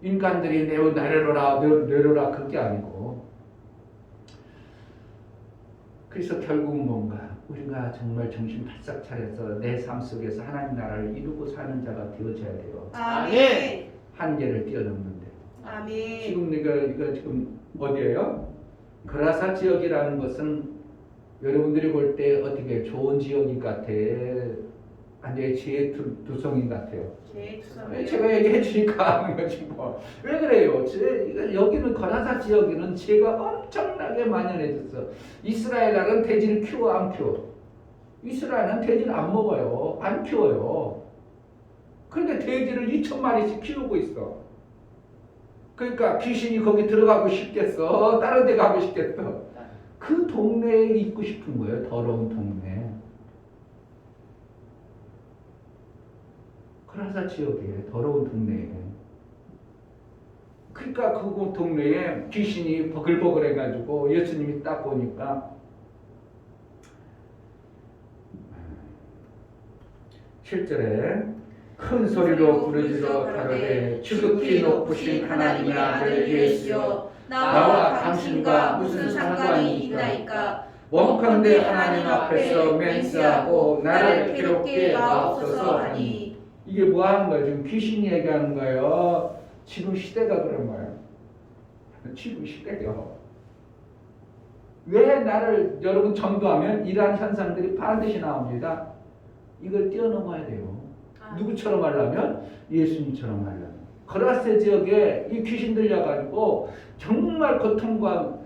인간들이 내려라 그게 아니고 그래서 결국은 뭔가 우리가 정말 정신 바싹 차려서 내 삶 속에서 하나님 나라를 이루고 사는 자가 되어져야 돼요. 아멘. 한계를 뛰어넘는데 아멘. 지금 이거 지금 어디예요? 그라사 지역이라는 것은 여러분들이 볼 때 어떻게 좋은 지역인 것 같아? 완전히 지혜 두성인 것 같아요. 제가 얘기해 주니까 하는 거지 뭐. 왜 그래요? 여기는 거라사 지역에는 지혜가 엄청나게 만연해졌어. 이스라엘은 돼지를 키워 안 키워? 이스라엘은 돼지를 안 먹어요. 안 키워요. 그런데 돼지를 2,000마리씩 키우고 있어. 그러니까 귀신이 거기 들어가고 싶겠어? 다른 데 가고 싶겠어? 그 동네에 있고 싶은 거예요. 더러운 동네. 거라사 지역에 더러운 동네에 그러니까 그 동네에 귀신이 버글버글 해가지고 예수님이 딱 보니까 실절에 큰 소리로 부르짖어 가로되 지극히 높으신 하나님의 아들 예수여 나와 당신과 무슨 상관이 있나이까 원컨대 하나님 앞에서 맹세하고 나를 괴롭게 마옵소서 하니 이게 뭐 하는 거예요? 지금 귀신 얘기하는 거예요. 지금 시대가 그런 거예요. 지금 시대요. 왜 나를 여러분 전도하면 이러한 현상들이 반드시 나옵니다. 이걸 뛰어넘어야 돼요. 누구처럼 하려면? 예수님처럼 하려면. 거라사 지역에 이 귀신 들려가지고 정말 고통과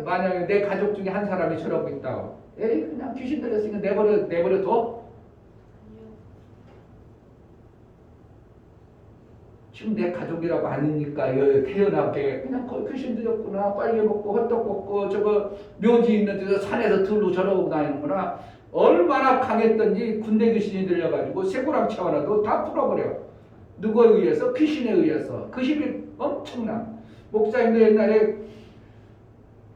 만약에 내 가족 중에 한 사람이 저러고 있다고. 에이 그냥 귀신 들렸으니까 내버려 둬? 지금 내 가족이라고 아니니까 여기 태어나게 그냥 귀신 들렸구나, 빨개 먹고 헛떡 먹고 저거 묘지 있는 데서 산에서 들로 저러고 다니는구나. 얼마나 강했던지 군대 귀신이 들려가지고 쇠고랑 채워놔도 다 풀어버려. 누구에 의해서? 귀신에 의해서. 그 힘이 엄청나. 목사님도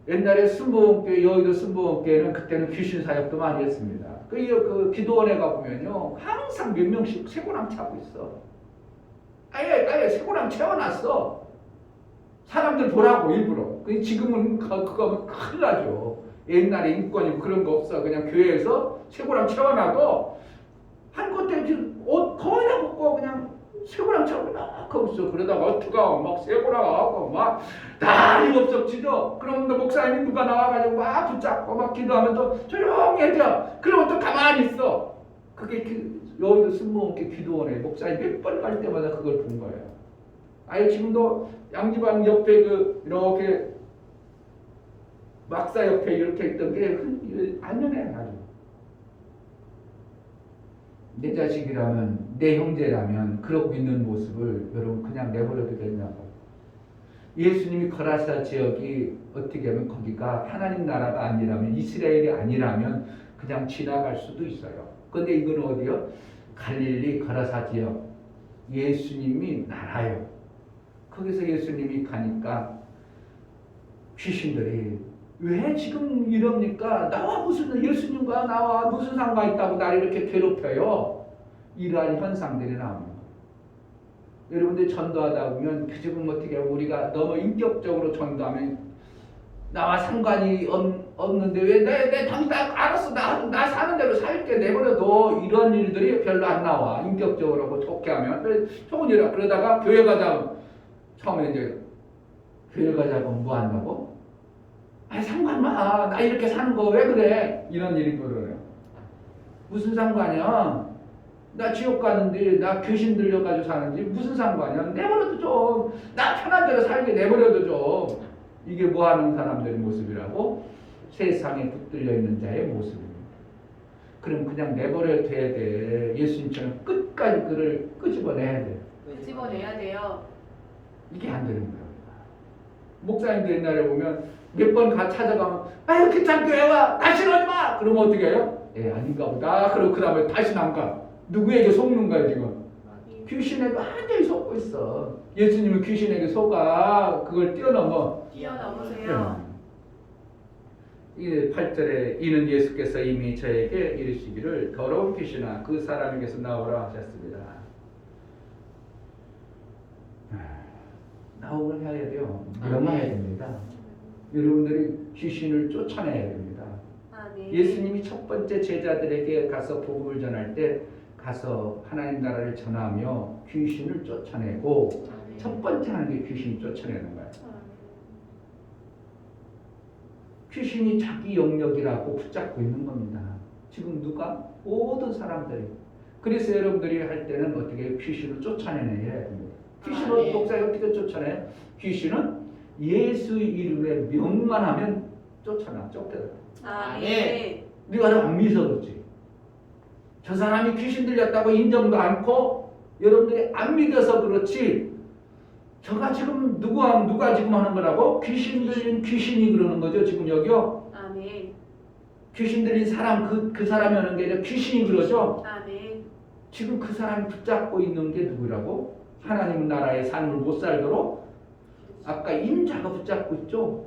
옛날에 순복음교회, 여의도 순복음교회는 그때는 귀신 사역도 많이 했습니다. 그 기도원에 가보면요, 항상 몇 명씩 쇠고랑 차고 있어. 아예 쇠고랑 채워놨어. 사람들 보라고 일부러. 지금은 그거 하면 큰일 나죠. 옛날에 인권이 그런 거 없어. 그냥 교회에서 쇠고랑 채워놔도 한 곳에 옷 거의 다 벗고 그냥 쇠고랑 채우고 막 하고 있어. 그러다가 어떡하 막 쇠고랑 하고 막 난리 없어지죠. 그럼 또 목사님이 누가 나와가지고 막 붙잡고 막 기도하면 또 조용히 해줘. 그러면 또 가만히 있어. 그게 여의도 순복음교회 기도원에 목사님 몇 번 갈 때마다 그걸 본 거예요. 아예 지금도 양지방 옆에 이렇게 막사 옆에 이렇게 있던 게 안전해 아주. 내 자식이라면, 내 형제라면 그러고 있는 모습을 여러분 그냥 내버려도 되냐고. 예수님이 거라사 지역이 어떻게 하면 거기가 하나님 나라가 아니라면, 이스라엘이 아니라면 그냥 지나갈 수도 있어요. 근데 이건 어디요? 갈릴리 거라사 지역. 예수님이 나라요. 거기서 예수님이 가니까 귀신들이 왜 지금 이럽니까? 나와 무슨 예수님과 나와 무슨 상관 있다고 나를 이렇게 괴롭혀요? 이러한 현상들이 나옵니다. 여러분들 전도하다 보면 지금 어떻게 우리가 너무 인격적으로 전도하면 나와 상관이 없는데 왜 내 당신 알았어 나 사는 대로 살게 내버려도 이런 일들이 별로 안 나와. 인격적으로 뭐 좋게 하면 좋은 일이야. 그러다가 교회 가자 처음에 이제 교회 가자고 뭐 한다고? 아니 상관마 나 이렇게 사는 거 왜 그래? 이런 일이 벌어요. 무슨 상관이야? 나 지옥 가는데 나 귀신 들려가지고 사는지 무슨 상관이야? 내버려도 좀 나 편한 대로 살게 내버려도 좀. 이게 뭐하는 사람들의 모습이라고? 세상에 붙들려 있는 자의 모습입니다. 그럼 그냥 내버려야 돼. 예수님처럼 끝까지 그를 끄집어내야 돼. 끄집어내야 돼요. 이게 안 되는 거야. 목사님도 옛날에 보면 몇 번 찾아가면 아유 귀찮게 왜 와? 다시는 오지 마! 그러면 어떻게 해요? 아닌가 보다. 그러고 그 다음에 다시는 안 가. 누구에게 속는 거야 지금? 귀신에게 완전히 속고 있어. 예수님은 귀신에게 속아. 그걸 뛰어넘어. 뛰어넘으세요. 이 8절에 이는 예수께서 이미 저에게 이르시기를 더러운 귀신아 그 사람에게서 나오라 하셨습니다. 나오긴 해야 돼요. 명하야 됩니다. 여러분들이 귀신을 쫓아내야 됩니다. 예수님이 첫 번째 제자들에게 가서 복음을 전할 때 가서 하나님 나라를 전하며 귀신을 쫓아내고 첫 번째 하는 게 귀신을 쫓아내는 거예요. 귀신이 자기 영역이라고 붙잡고 있는 겁니다. 지금 누가? 모든 사람들이. 그래서 여러분들이 할 때는 어떻게 귀신을 쫓아내야 됩니다. 귀신을 독사에 어떻게 쫓아내요? 귀신은 예수 이름에 명만 하면 쫓겨들어. 네. 네가 안 믿어서 그렇지. 저 사람이 귀신 들렸다고 인정도 않고 여러분들이 안 믿어서 그렇지. 저가 지금 누가 지금 하는 거라고? 귀신 들린 귀신이 그러는 거죠. 지금 여기요. 아멘. 귀신 들린 사람 그 사람이 하는 게 아니라 귀신이 그러죠. 아멘. 지금 그 사람이 붙잡고 있는 게 누구라고? 하나님 나라의 삶을 못 살도록 아까 임자가 붙잡고 있죠.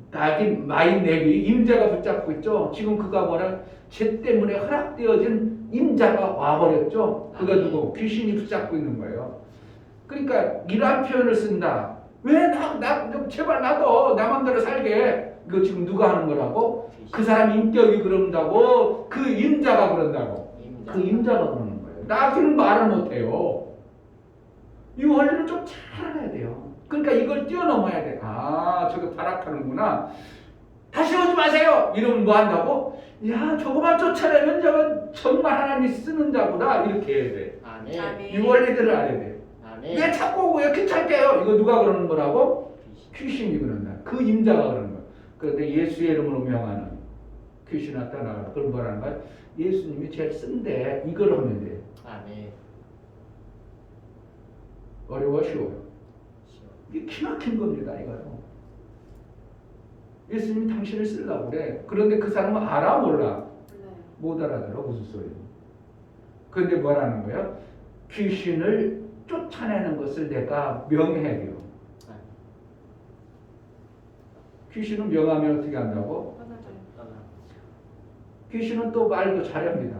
낙인 마인 내비 임자가 붙잡고 있죠. 지금 그가 뭐라 죄 때문에 허락되어진 임자가 와버렸죠. 그가 누구? 귀신이 붙잡고 있는 거예요. 그러니까 이러한 표현을 쓴다. 왜 제발 나도 나 맘대로 살게. 이거 지금 누가 하는 거라고? 그 사람 인격이 그런다고. 그 임자가 그런다고. 그 임자가 그러는 거예요. 나한테는 말을 못해요. 이 원리를 좀 잘 알아야 돼요. 그러니까 이걸 뛰어넘어야 돼. 아, 저거 발악하는구나. 다시 오지 마세요. 이러면 뭐 한다고? 야, 저거만 쫓아내면 저건 정말 하나님이 쓰는 자구나. 이렇게 해야 돼. 아멘. 이 원리들을 알아야 돼. 왜 자꾸 오고 왜 귀찮게요? 이거 누가 그러는 거라고? 귀신이 그런다. 그 임자가 그러는 거야. 그런데 예수의 이름으로 명하는 귀신아 떠나가라. 그럼 뭐라는 거야? 예수님이 제일 쓴데 이걸 하면 돼. 어려워 쉬워요? 이게 기막힌 겁니다. 이거요. 예수님이 당신을 쓰려고 그래. 그런데 그 사람은 알아 몰라? 못 알아들어. 무슨 소리야. 그런데 뭐라는 거야? 귀신을 쫓아내는 것을 내가 명해요. 귀신은 명하면 어떻게 한다고? 귀신은 또 말도 잘합니다.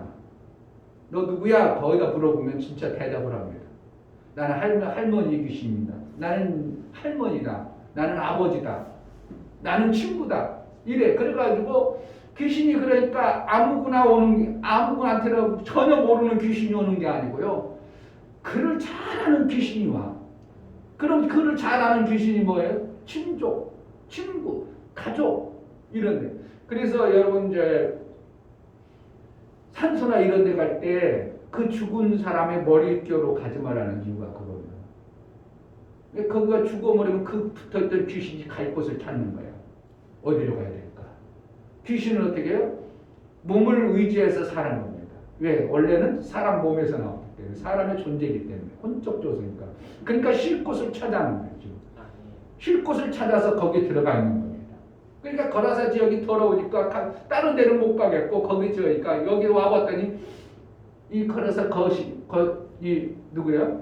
너 누구야? 거기다 물어보면 진짜 대답을 합니다. 나는 할머니 귀신입니다. 나는 할머니다. 나는 아버지다. 나는 친구다. 이래. 그래가지고 귀신이 그러니까 아무한테나 전혀 모르는 귀신이 오는 게 아니고요. 그를 잘 아는 귀신이 와. 그럼 그를 잘 아는 귀신이 뭐예요? 친족, 친구, 가족 이런데. 그래서 여러분 이제 산소나 이런 데 갈 때 그 죽은 사람의 머릿결로 가지 말라는 이유가 그거예요. 거기가 죽어버리면 그 붙어있던 귀신이 갈 곳을 찾는 거야. 어디로 가야 될까? 귀신은 어떻게 해요? 몸을 의지해서 사는 겁니다. 왜? 원래는 사람 몸에서 나오기 때문에 사람의 존재이기 때문에 혼적 조소니까. 그러니까 쉴 곳을 찾아는 거예요. 지금. 쉴 곳을 찾아서 거기에 들어가 있는 겁니다. 그러니까 거라사 지역이 더러우니까 다른 데는 못 가겠고 거기 지어니까 여기 와봤더니 이 거라사 이 누구야?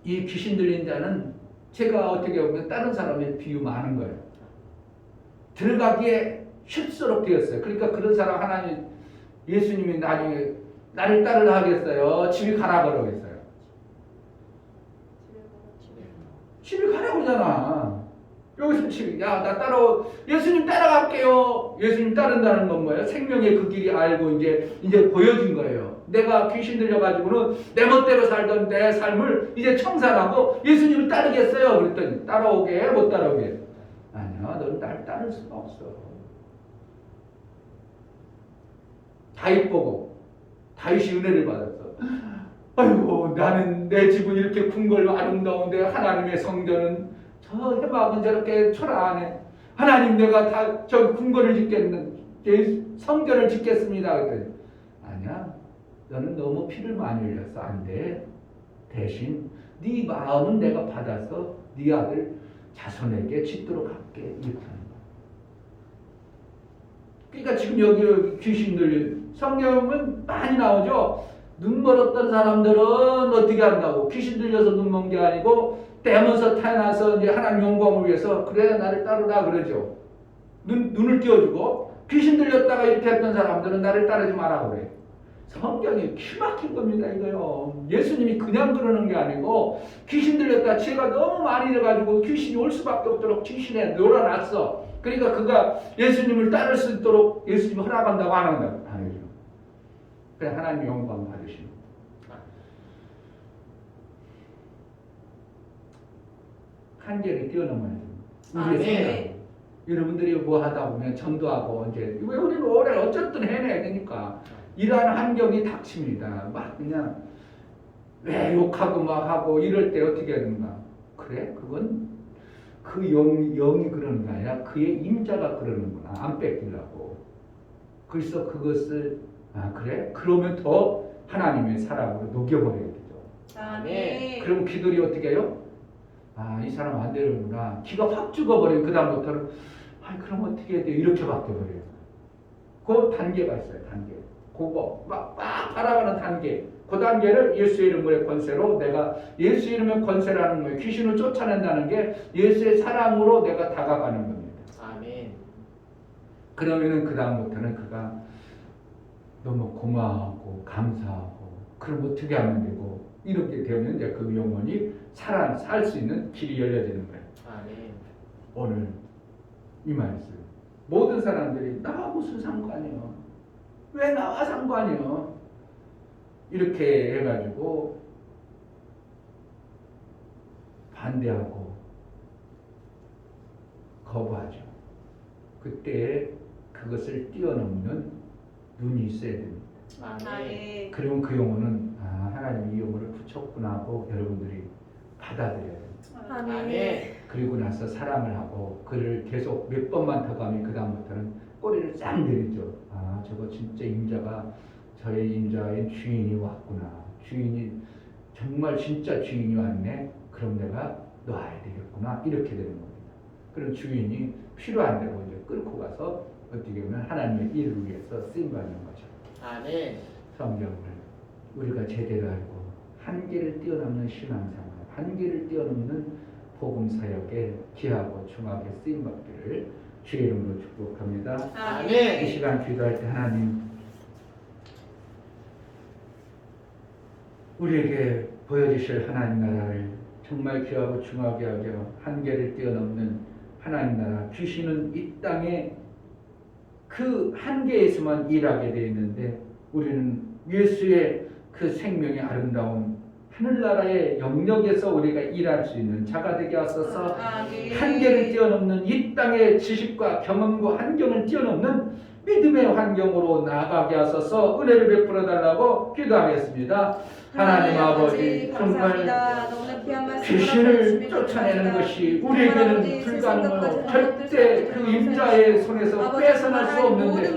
이 귀신 들린 자는 제가 어떻게 보면 다른 사람에 비유면 아는 거예요. 들어가기에 쉽도록 되었어요. 그러니까 그런 사람 하나님 예수님이 나중에 나를 따르라 하겠어요? 집에 가라 그러겠어요? 집에 가라고 그러잖아. 여기서 집에 나 따라오. 예수님 따라갈게요. 예수님 따른다는 건 뭐예요? 생명의 그 길이 알고 이제 보여진 거예요. 내가 귀신 들려가지고는 내 멋대로 살던 내 삶을 이제 청산하고 예수님을 따르겠어요. 그랬더니 따라오게 못 따라오게. 아니야, 너는 날 따를 수가 없어. 다윗 보고 다윗이 은혜를 받았어. 아이고 나는 내 집은 이렇게 궁궐 아름다운데 하나님의 성전은 저 해막은 저렇게 초라하네. 하나님 내가 다 저 궁궐을 짓겠는 성전을 짓겠습니다. 그랬더니 아니야. 너는 너무 피를 많이 흘렸어. 안 돼. 대신 네 마음은 내가 받아서 네 아들 자손에게 짓도록 할게. 이렇게 하는 거야. 그러니까 지금 여기 귀신들 성경은 많이 나오죠. 눈 멀었던 사람들은 어떻게 한다고? 귀신 들려서 눈 먼 게 아니고 떼면서 태어나서 이제 하나님 영광을 위해서 그래 나를 따르라 그러죠. 눈을 띄워주고 귀신 들렸다가 이렇게 했던 사람들은 나를 따르지 마라 그래. 성경이 기막힌 겁니다 이거요. 예수님이 그냥 그러는 게 아니고 귀신 들렸다 죄가 너무 많이 돼가지고 귀신이 올 수밖에 없도록 귀신에 놀아놨어. 그러니까 그가 예수님을 따를 수 있도록 예수님이 허락한다고 안 한다고 아니죠. 그냥 하나님의 영광 받으시는. 한계를 뛰어넘어야 됩니다. 여러분들이 뭐 하다 보면 전도하고 이제 왜 우리는 오래 어쨌든 해내야 되니까 이러한 환경이 닥칩니다. 막 그냥 왜 욕하고 막 하고 이럴 때 어떻게 해야 되는가? 그래? 그건 그 영이 그러는 게 아니라 그의 임자가 그러는구나. 안 뺏기려고. 그래서 그것을 그래? 그러면 더 하나님의 사랑으로 녹여버려야겠죠. 아멘. 그럼 기도리 어떻게 해요? 이 사람 안 되는구나. 기가 확 죽어버려요. 그 다음부터는 그럼 어떻게 해야 돼? 이렇게 바뀌어버려요. 그 단계가 있어요. 단계. 그거 막 바라가는 단계. 그 단계를 예수의 이름의 권세로 내가 예수의 이름의 권세라는 거예요. 귀신을 쫓아낸다는 게 예수의 사랑으로 내가 다가가는 겁니다. 아멘. 그러면은 그 다음부터는 그가 너무 고마워하고 감사하고 그럼 어떻게 하면 되고 이렇게 되면 이제 그 영혼이 살 수 있는 길이 열려지는 거예요. 아멘. 오늘 이 말씀 모든 사람들이 나 무슨 상관이요? 왜 나와 상관이요? 이렇게 해가지고 반대하고 거부하죠. 그때 그것을 뛰어넘는 눈이 있어야 됩니다. 아멘. 그러면 그 영혼은 하나님이 이 영혼을 붙였구나 하고 여러분들이 받아들여야 됩니다. 아멘. 그리고 나서 사랑을 하고 그를 계속 몇 번만 더 가면 그 다음부터는 꼬리를 싹 내리죠. 저거 진짜 임자가 저의 임자의 주인이 왔구나. 주인이 정말 진짜 주인이 왔네. 그럼 내가 놔야 되겠구나 이렇게 되는 겁니다. 그럼 주인이 필요한 대로 이제 끌고 가서 어떻게 보면 하나님의 일을 위해서 쓰임 받는 거죠. 아멘. 성경을 우리가 제대로 알고 한계를 뛰어넘는 신앙생활, 한계를 뛰어넘는 복음 사역에 기하고 중하게 쓰임 받기를 주의 이름으로 축복합니다. 이 아멘. 시간 기도할 때 하나님 우리에게 보여주실 하나님 나라를 정말 귀하고 중하게 하며 한계를 뛰어넘는 하나님 나라 주시는 이 땅에 그 한계에서만 일하게 되어 있는데 우리는 예수의 그 생명의 아름다운 하늘나라의 영역에서 우리가 일할 수 있는 자가 되게 하소서. 아멘. 한계를 뛰어넘는 이 땅의 지식과 경험과 환경을 뛰어넘는 믿음의 환경으로 나아가게 하소서. 은혜를 베풀어 달라고 기도하겠습니다. 하나님 아버지 정말 귀신을 쫓아내는 것이 우리에게는 불가능하고 절대 그 임자의 손에서 뺏어날 수 없는데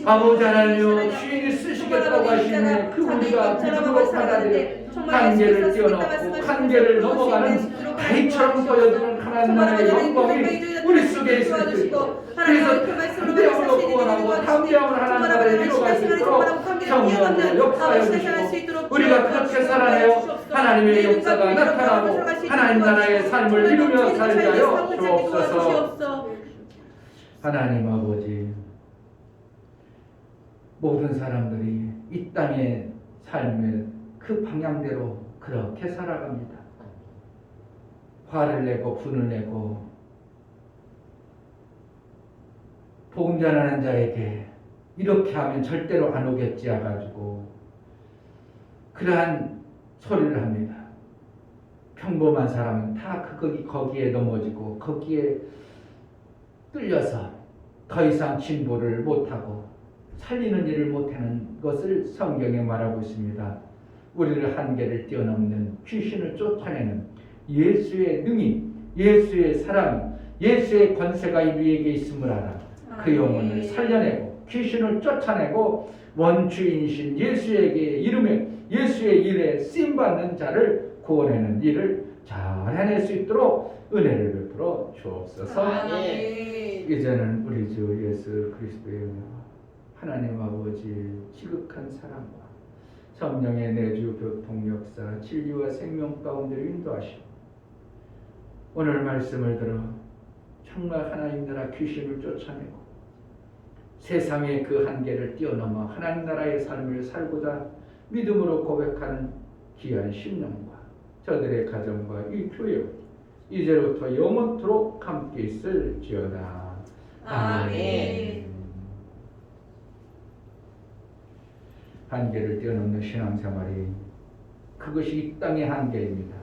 아버지 하나님 주인이 쓰시겠다고 하시니 그 우리가 믿음으로 받아들여 한계를 뛰어넘고 한계를 넘어가는 다리처럼 보여주는 하나님 나라의 영광이 우리 속에 있을 때 그래서 담대함으로 구원하고 담대함으로 하나님 나라를 이루어갈 수 있도록 성령으로 역사해 주시고 우리가 그렇게 살아내어 하나님의 역사가 나타나고 하나님 나라의 삶을 이루며 살게 하여 주옵소서. 하나님 아버지 모든 사람들이 이 땅의 삶의 그 방향대로 그렇게 살아갑니다. 화를 내고 분을 내고 복음 전하는 자에게 이렇게 하면 절대로 안 오겠지 해가지고 그러한 소리를 합니다. 평범한 사람은 다 거기에 넘어지고 거기에 뚫려서 더 이상 진보를 못하고 살리는 일을 못하는 것을 성경에 말하고 있습니다. 우리를 한계를 뛰어넘는 귀신을 쫓아내는 예수의 능히, 예수의 사랑, 예수의 권세가 우리에게 있음을 알아 그 영혼을 살려내고 귀신을 쫓아내고 원주인이신 예수에게 이름에 예수의 일에 쓰임받는 자를 구원하는 일을 잘 해낼 수 있도록 은혜를 베풀어 주옵소서. 이제는 우리 주 예수 그리스도의 은혜와 하나님 아버지 지극한 사랑과 성령의 내주 교통 역사 진리와 생명 가운데로 인도하시고 오늘 말씀을 들어 정말 하나님 나라 귀신을 쫓아내고 세상의 그 한계를 뛰어넘어 하나님 나라의 삶을 살고자 믿음으로 고백하는 귀한 심령과 저들의 가정과 이 교회 이제부터 영원토록 함께 있을지어다. 아멘. 한계를 뛰어넘는 신앙생활이 그것이 이 땅의 한계입니다.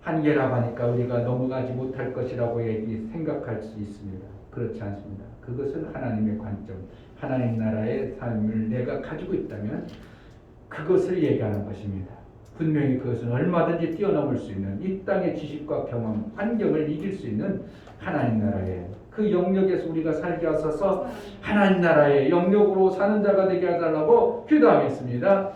한계라고 하니까 우리가 넘어가지 못할 것이라고 생각할 수 있습니다. 그렇지 않습니다. 그것은 하나님의 관점, 하나님 나라의 삶을 내가 가지고 있다면 그것을 얘기하는 것입니다. 분명히 그것은 얼마든지 뛰어넘을 수 있는 이 땅의 지식과 경험, 환경을 이길 수 있는 하나님 나라의 그 영역에서 우리가 살게 하소서. 하나님 나라의 영역으로 사는 자가 되게 해달라고 기도하겠습니다.